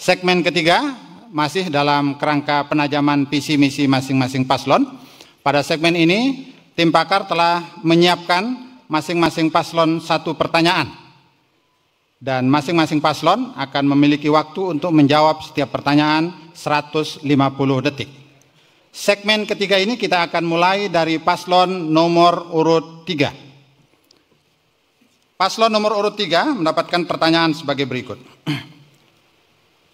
Segmen ketiga masih dalam kerangka penajaman visi misi masing-masing paslon. Pada segmen ini, tim pakar telah menyiapkan masing-masing paslon satu pertanyaan. Dan masing-masing paslon akan memiliki waktu untuk menjawab setiap pertanyaan 150 detik. Segmen ketiga ini kita akan mulai dari paslon nomor urut 3. Paslon nomor urut 3 mendapatkan pertanyaan sebagai berikut.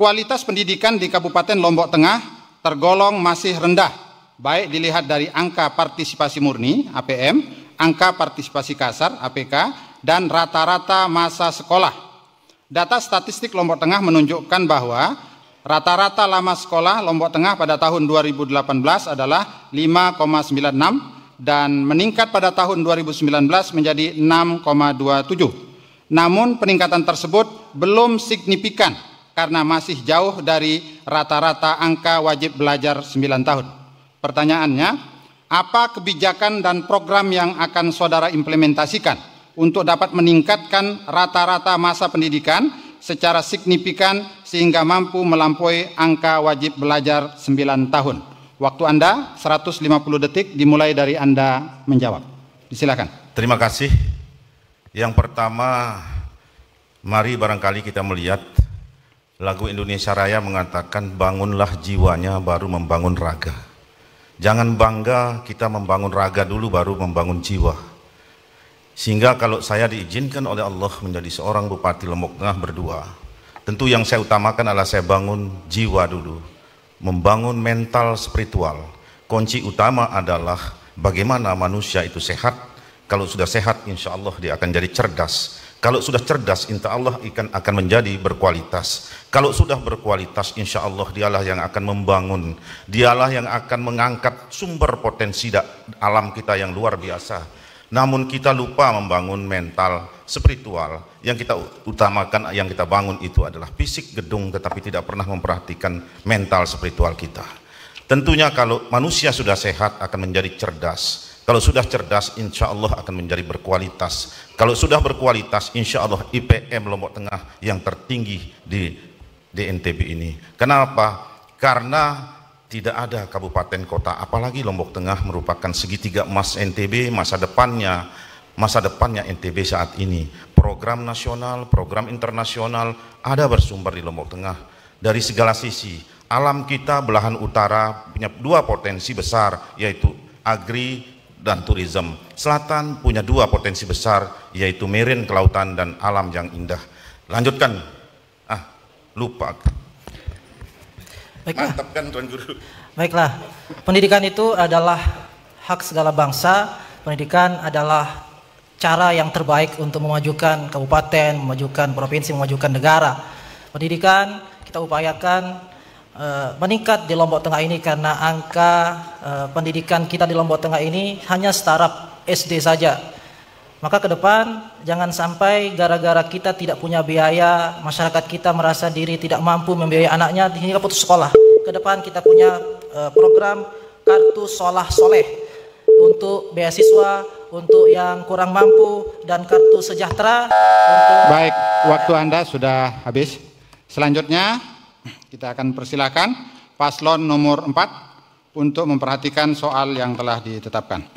Kualitas pendidikan di Kabupaten Lombok Tengah tergolong masih rendah, baik dilihat dari angka partisipasi murni (APM), angka partisipasi kasar (APK), dan rata-rata masa sekolah. Data statistik Lombok Tengah menunjukkan bahwa rata-rata lama sekolah Lombok Tengah pada tahun 2018 adalah 5,96 dan meningkat pada tahun 2019 menjadi 6,27. Namun peningkatan tersebut belum signifikan karena masih jauh dari rata-rata angka wajib belajar 9 tahun. Pertanyaannya, apa kebijakan dan program yang akan saudara implementasikan untuk dapat meningkatkan rata-rata masa pendidikan secara signifikan sehingga mampu melampaui angka wajib belajar 9 tahun? Waktu Anda 150 detik dimulai dari Anda menjawab. Silakan. Terima kasih. Yang pertama, mari barangkali kita melihat lagu Indonesia Raya mengatakan bangunlah jiwanya baru membangun raga. Jangan bangga kita membangun raga dulu baru membangun jiwa. Sehingga kalau saya diizinkan oleh Allah menjadi seorang Bupati Lombok Tengah berdua, tentu yang saya utamakan adalah saya bangun jiwa dulu, membangun mental spiritual. Kunci utama adalah bagaimana manusia itu sehat. Kalau sudah sehat, insya Allah dia akan jadi cerdas. Kalau sudah cerdas, insya Allah akan menjadi berkualitas. Kalau sudah berkualitas, insya Allah dialah yang akan membangun, dialah yang akan mengangkat sumber potensi alam kita yang luar biasa. Namun kita lupa membangun mental spiritual. Yang kita utamakan, yang kita bangun itu adalah fisik gedung, tetapi tidak pernah memperhatikan mental spiritual kita. Tentunya kalau manusia sudah sehat akan menjadi cerdas. Kalau sudah cerdas, insya Allah akan menjadi berkualitas. Kalau sudah berkualitas, insya Allah IPM Lombok Tengah yang tertinggi di NTB ini. Kenapa? Karena tidak ada kabupaten kota, apalagi Lombok Tengah merupakan segitiga emas NTB, masa depannya NTB saat ini. Program nasional, program internasional ada bersumber di Lombok Tengah. Dari segala sisi, alam kita belahan utara punya dua potensi besar, yaitu agri dan turisme. Selatan punya dua potensi besar, yaitu marine, kelautan, dan alam yang indah. Lanjutkan. Lupa. Baiklah. Mantapkan Tuan Guru. Baiklah, pendidikan itu adalah hak segala bangsa. Pendidikan adalah cara yang terbaik untuk memajukan kabupaten, memajukan provinsi, memajukan negara. Pendidikan kita upayakan meningkat di Lombok Tengah ini karena angka pendidikan kita di Lombok Tengah ini hanya startup SD saja. Maka ke depan jangan sampai gara-gara kita tidak punya biaya, masyarakat kita merasa diri tidak mampu membiayai anaknya hingga putus sekolah. Ke depan kita punya program kartu Solah Soleh untuk beasiswa, untuk yang kurang mampu, dan kartu sejahtera untuk... Baik, waktu Anda sudah habis. Selanjutnya kita akan persilakan paslon nomor 4 untuk memperhatikan soal yang telah ditetapkan.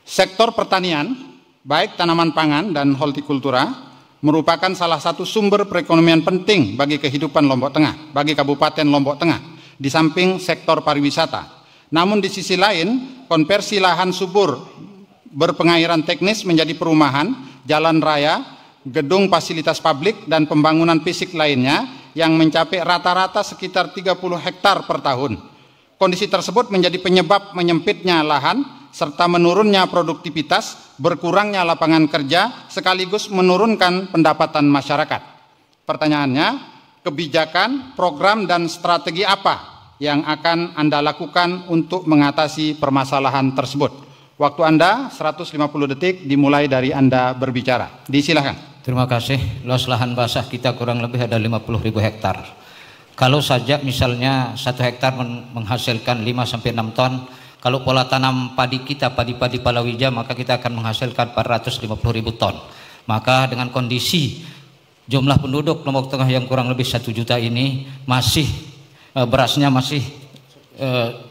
Sektor pertanian, baik tanaman pangan dan hortikultura, merupakan salah satu sumber perekonomian penting bagi kehidupan Lombok Tengah, bagi Kabupaten Lombok Tengah, di samping sektor pariwisata. Namun di sisi lain, konversi lahan subur berpengairan teknis menjadi perumahan, jalan raya, gedung fasilitas publik, dan pembangunan fisik lainnya yang mencapai rata-rata sekitar 30 hektar per tahun. Kondisi tersebut menjadi penyebab menyempitnya lahan, serta menurunnya produktivitas, berkurangnya lapangan kerja, sekaligus menurunkan pendapatan masyarakat. Pertanyaannya, kebijakan, program, dan strategi apa yang akan Anda lakukan untuk mengatasi permasalahan tersebut? Waktu Anda 150 detik dimulai dari Anda berbicara. Disilakan. Terima kasih. Luas lahan basah kita kurang lebih ada 50.000 hektar. Kalau saja misalnya 1 hektar menghasilkan 5-6 ton, kalau pola tanam padi kita, padi-padi palawija, maka kita akan menghasilkan 450.000 ton. Maka dengan kondisi jumlah penduduk Lombok Tengah yang kurang lebih 1 juta ini masih berasnya masih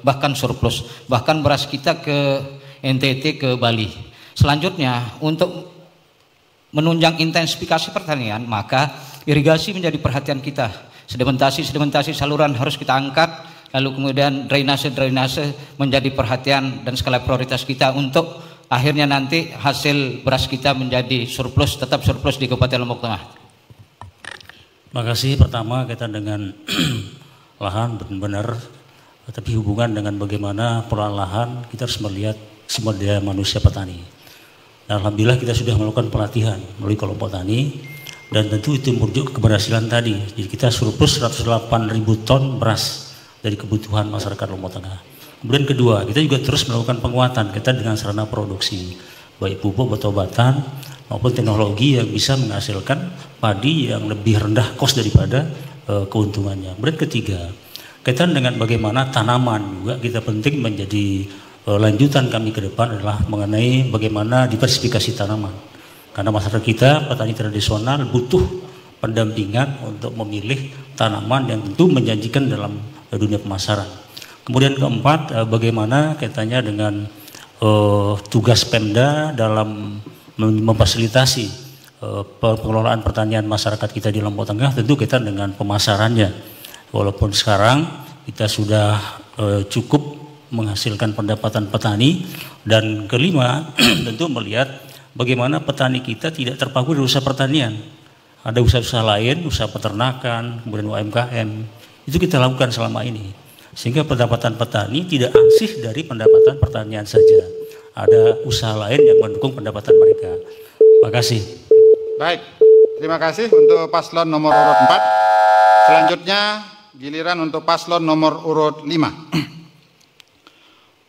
bahkan surplus, bahkan beras kita ke NTT, ke Bali. Selanjutnya, untuk menunjang intensifikasi pertanian, maka irigasi menjadi perhatian kita. Sedimentasi saluran harus kita angkat, lalu kemudian drainase menjadi perhatian dan skala prioritas kita untuk akhirnya nanti hasil beras kita menjadi surplus, tetap surplus di Kabupaten Lombok Tengah. Terima kasih. Pertama kaitan dengan lahan benar-benar, tapi hubungan dengan bagaimana pengelolaan lahan, kita harus melihat sumber daya manusia petani. Dan alhamdulillah kita sudah melakukan pelatihan melalui kelompok tani, dan tentu itu merujuk keberhasilan tadi. Jadi kita surplus 108.000 ton beras dari kebutuhan masyarakat Lombok Tengah. Kemudian kedua, kita juga terus melakukan penguatan kita dengan sarana produksi, baik pupuk, obat-obatan maupun teknologi yang bisa menghasilkan padi yang lebih rendah cost daripada keuntungannya. Kemudian ketiga, kaitan dengan bagaimana tanaman juga kita penting menjadi lanjutan kami ke depan adalah mengenai bagaimana diversifikasi tanaman. Karena masyarakat kita petani tradisional butuh pendampingan untuk memilih tanaman yang tentu menjanjikan dalam dunia pemasaran. Kemudian keempat, bagaimana kaitannya dengan tugas Pemda dalam memfasilitasi pengelolaan pertanian masyarakat kita di Lombok Tengah, tentu kaitan dengan pemasarannya. Walaupun sekarang kita sudah cukup menghasilkan pendapatan petani, dan kelima tentu melihat bagaimana petani kita tidak terpaku dari usaha pertanian. Ada usaha-usaha lain, usaha peternakan, kemudian UMKM, itu kita lakukan selama ini. Sehingga pendapatan petani tidak ansih dari pendapatan pertanian saja. Ada usaha lain yang mendukung pendapatan mereka. Terima kasih. Baik, terima kasih untuk paslon nomor urut 4. Selanjutnya giliran untuk paslon nomor urut 5.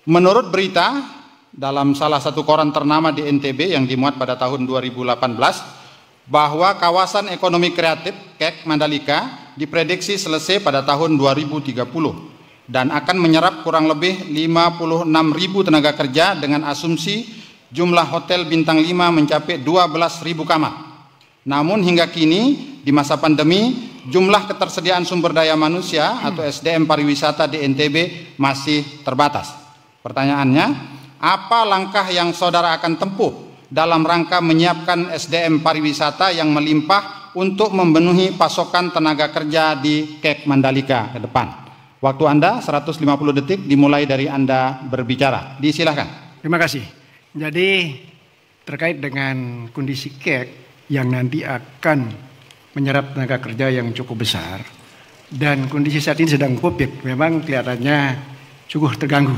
Menurut berita dalam salah satu koran ternama di NTB yang dimuat pada tahun 2018, bahwa kawasan ekonomi kreatif KEK Mandalika diprediksi selesai pada tahun 2030 dan akan menyerap kurang lebih 56.000 tenaga kerja dengan asumsi jumlah hotel bintang 5 mencapai 12.000 kamar. Namun hingga kini di masa pandemi jumlah ketersediaan sumber daya manusia atau SDM pariwisata di NTB masih terbatas. Pertanyaannya, apa langkah yang saudara akan tempuh dalam rangka menyiapkan SDM pariwisata yang melimpah untuk memenuhi pasokan tenaga kerja di KEK Mandalika ke depan? Waktu Anda 150 detik dimulai dari Anda berbicara. Disilahkan. Terima kasih. Jadi terkait dengan kondisi KEK yang nanti akan menyerap tenaga kerja yang cukup besar dan kondisi saat ini sedang COVID, memang kelihatannya cukup terganggu.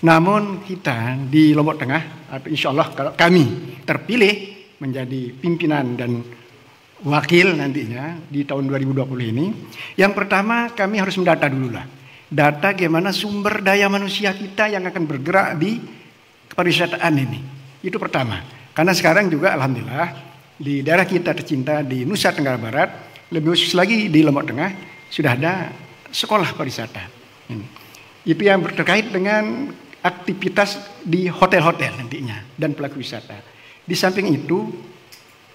Namun kita di Lombok Tengah, atau insya Allah kalau kami terpilih menjadi pimpinan dan wakil nantinya di tahun 2020 ini, yang pertama kami harus mendata dulu lah. Data bagaimana sumber daya manusia kita yang akan bergerak di pariwisataan ini. Itu pertama. Karena sekarang juga alhamdulillah di daerah kita tercinta di Nusa Tenggara Barat, lebih khusus lagi di Lombok Tengah, sudah ada sekolah pariwisata. Itu yang terkait dengan aktivitas di hotel-hotel nantinya dan pelaku wisata. Di samping itu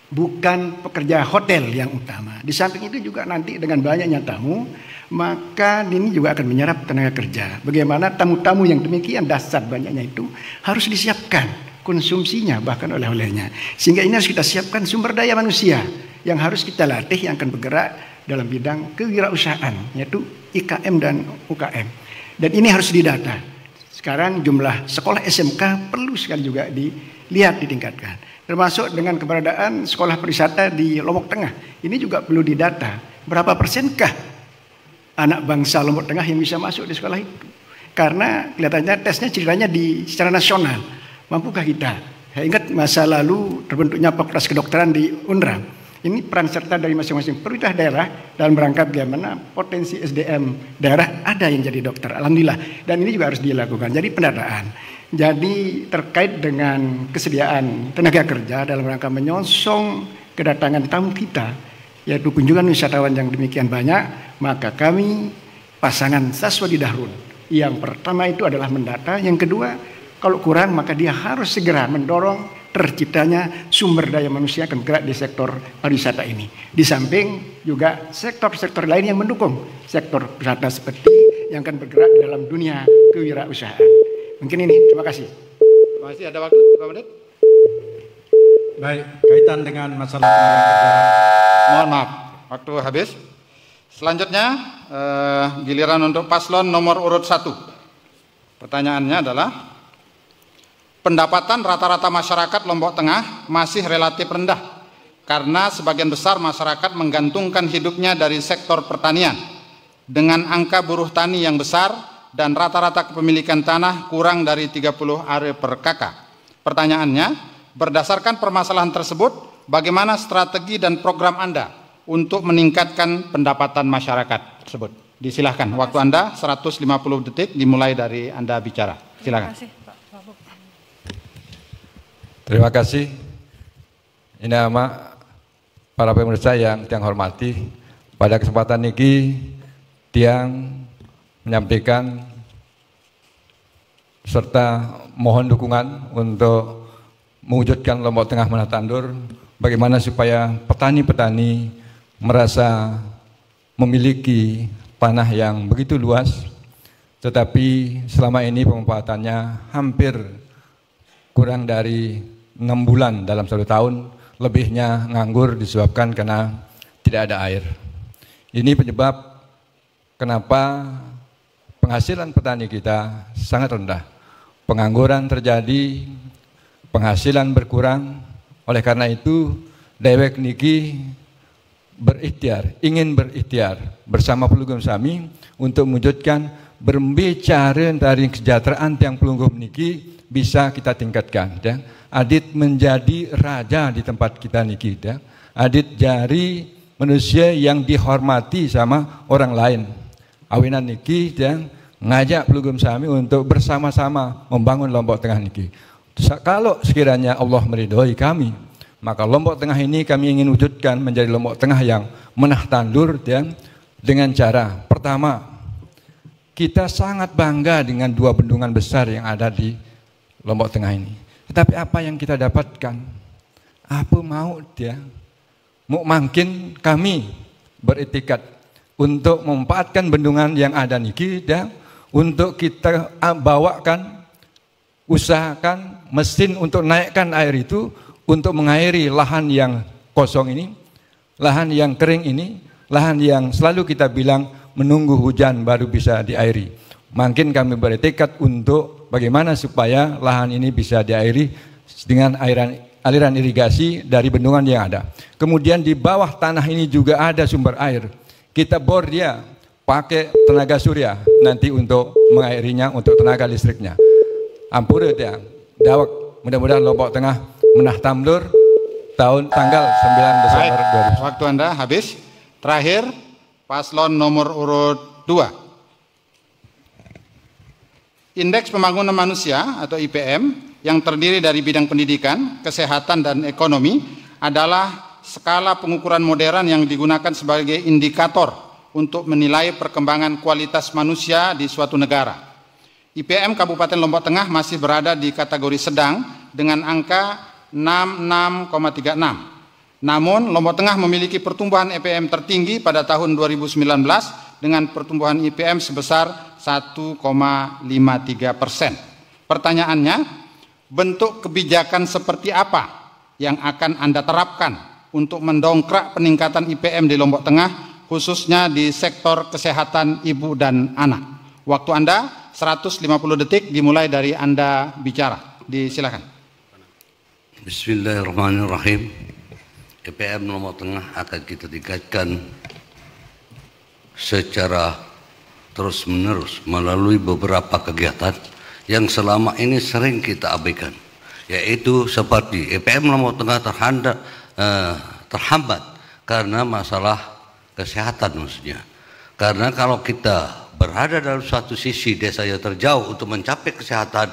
bukan pekerja hotel yang utama. Di samping itu juga nanti dengan banyaknya tamu, maka ini juga akan menyerap tenaga kerja. Bagaimana tamu-tamu yang demikian dasar banyaknya itu harus disiapkan konsumsinya bahkan oleh-olehnya. Sehingga ini harus kita siapkan sumber daya manusia yang harus kita latih yang akan bergerak dalam bidang kewirausahaan, yaitu IKM dan UKM. Dan ini harus didata. Sekarang jumlah sekolah SMK perlu sekali juga dilihat, ditingkatkan. Termasuk dengan keberadaan sekolah pariwisata di Lombok Tengah. Ini juga perlu didata. Berapa persenkah anak bangsa Lombok Tengah yang bisa masuk di sekolah itu? Karena kelihatannya tesnya ceritanya secara nasional. Mampukah kita? Saya ingat masa lalu terbentuknya Fakultas Kedokteran di UNRA. Ini peran serta dari masing-masing pemerintah daerah dalam rangka bagaimana potensi SDM daerah ada yang jadi dokter. Alhamdulillah. Dan ini juga harus dilakukan. Jadi pendataan. Jadi terkait dengan kesediaan tenaga kerja dalam rangka menyongsong kedatangan tamu kita, yaitu kunjungan wisatawan yang demikian banyak, maka kami pasangan Saswadi Dahrun. Yang pertama itu adalah mendata. Yang kedua, kalau kurang maka dia harus segera mendorong terciptanya sumber daya manusia akan bergerak di sektor pariwisata ini. Di samping juga sektor-sektor lain yang mendukung sektor wisata seperti yang akan bergerak dalam dunia kewirausahaan. Mungkin ini, terima kasih. Terima kasih. Ada waktu 2 menit. Baik, kaitan dengan masalah tenaga kerja. Mohon maaf, waktu habis. Selanjutnya giliran untuk paslon nomor urut 1. Pertanyaannya adalah, pendapatan rata-rata masyarakat Lombok Tengah masih relatif rendah karena sebagian besar masyarakat menggantungkan hidupnya dari sektor pertanian dengan angka buruh tani yang besar dan rata-rata kepemilikan tanah kurang dari 30 are per kakak. Pertanyaannya, berdasarkan permasalahan tersebut, bagaimana strategi dan program Anda untuk meningkatkan pendapatan masyarakat tersebut? Disilahkan, waktu Anda 150 detik dimulai dari Anda bicara. Silakan. Terima kasih. Ini para pemirsa yang tiang hormati, pada kesempatan ini tiang menyampaikan serta mohon dukungan untuk mewujudkan Lombok Tengah Menah Tandur, bagaimana supaya petani-petani merasa memiliki tanah yang begitu luas, tetapi selama ini pemanfaatannya hampir kurang dari 6 bulan dalam 1 tahun, lebihnya nganggur disebabkan karena tidak ada air. Ini penyebab kenapa penghasilan petani kita sangat rendah. Pengangguran terjadi, penghasilan berkurang. Oleh karena itu, dewek niki ingin berikhtiar bersama pelugum sami untuk mewujudkan berbicara dari kesejahteraan tiang pelugum niki bisa kita tingkatkan. Ya. Adit menjadi raja di tempat kita niki. Ya. Adit jari manusia yang dihormati sama orang lain. Awinan niki ya, ngajak pelugum sami untuk bersama-sama membangun Lombok Tengah niki. Kalau sekiranya Allah meridhoi kami, maka Lombok Tengah ini kami ingin wujudkan menjadi Lombok Tengah yang menah tandur ya, dengan cara pertama, kita sangat bangga dengan 2 bendungan besar yang ada di Lombok Tengah ini. Tetapi apa yang kita dapatkan? Apa mau dia? Mau makin kami beretikat untuk memanfaatkan bendungan yang ada niki ya, untuk kita bawakan, usahakan mesin untuk naikkan air itu untuk mengairi lahan yang kosong ini, lahan yang kering ini, lahan yang selalu kita bilang menunggu hujan baru bisa diairi. Makin kami bertekad untuk bagaimana supaya lahan ini bisa diairi dengan aliran irigasi dari bendungan yang ada. Kemudian di bawah tanah ini juga ada sumber air. Kita bor dia pakai tenaga surya nanti untuk mengairinya, untuk tenaga listriknya. Ampura dia, dawak, mudah-mudahan Lombok Tengah menah tandur tanggal 9 Desember 2000. Waktu Anda habis. Terakhir, paslon nomor urut 2. Indeks Pembangunan Manusia atau IPM yang terdiri dari bidang pendidikan, kesehatan, dan ekonomi adalah skala pengukuran modern yang digunakan sebagai indikator untuk menilai perkembangan kualitas manusia di suatu negara. IPM Kabupaten Lombok Tengah masih berada di kategori sedang dengan angka 66,36. Namun, Lombok Tengah memiliki pertumbuhan IPM tertinggi pada tahun 2019 dengan pertumbuhan IPM sebesar 1,53%. Pertanyaannya, bentuk kebijakan seperti apa yang akan Anda terapkan untuk mendongkrak peningkatan IPM di Lombok Tengah, khususnya di sektor kesehatan ibu dan anak? Waktu Anda 150 detik dimulai dari Anda bicara. Disilakan. Bismillahirrahmanirrahim. IPM Lombok Tengah akan kita tingkatkan secara terus-menerus melalui beberapa kegiatan yang selama ini sering kita abaikan, yaitu seperti IPM Lombok Tengah terhambat karena masalah kesehatan maksudnya. Karena kalau kita berada dalam suatu sisi desa yang terjauh untuk mencapai kesehatan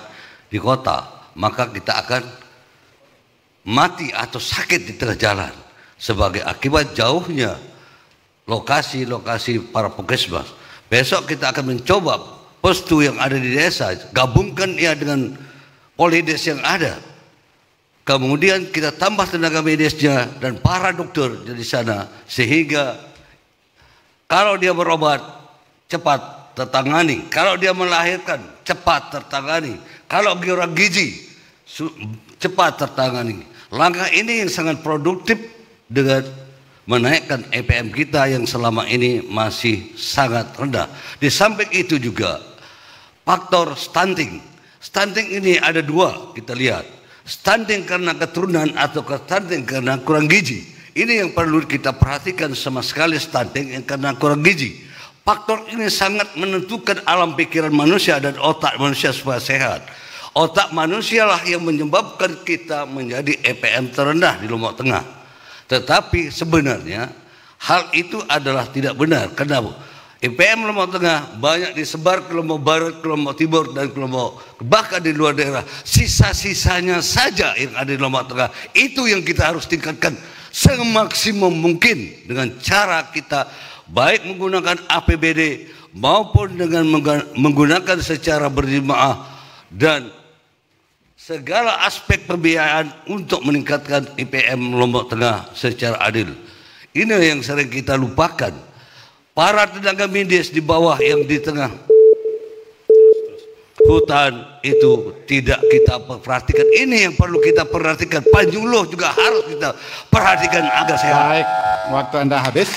di kota, maka kita akan mati atau sakit di tengah jalan sebagai akibat jauhnya lokasi-lokasi para puskesmas. Besok kita akan mencoba postu yang ada di desa, gabungkan ia dengan polides yang ada. kemudian kita tambah tenaga medisnya dan para dokter di sana, sehingga kalau dia berobat cepat tertangani, kalau dia melahirkan cepat tertangani, kalau dia orang gizi cepat tertangani. Langkah ini yang sangat produktif dengan menaikkan EPM kita yang selama ini masih sangat rendah. Di samping itu juga faktor stunting. Stunting ini ada dua, kita lihat. Stunting karena keturunan atau stunting karena kurang gizi. Ini yang perlu kita perhatikan sama sekali, stunting yang karena kurang gizi. Faktor ini sangat menentukan alam pikiran manusia dan otak manusia supaya sehat. Otak manusia lah yang menyebabkan kita menjadi EPM terendah di Lombok Tengah. Tetapi sebenarnya hal itu adalah tidak benar. Kenapa? EPM Lombok Tengah banyak disebar ke Lombok Barat, ke Lombok Timur, dan ke Lombok, bahkan di luar daerah. Sisa-sisanya saja yang ada di Lombok Tengah. Itu yang kita harus tingkatkan semaksimum mungkin dengan cara kita baik menggunakan APBD maupun dengan menggunakan secara berjemaah dan segala aspek pembiayaan untuk meningkatkan EPM Lombok Tengah secara adil. Ini yang sering kita lupakan. Para tenaga medis di bawah yang di tengah hutan itu tidak kita perhatikan. Ini yang perlu kita perhatikan. Panjuluh juga harus kita perhatikan agar sehat. Baik, waktu Anda habis.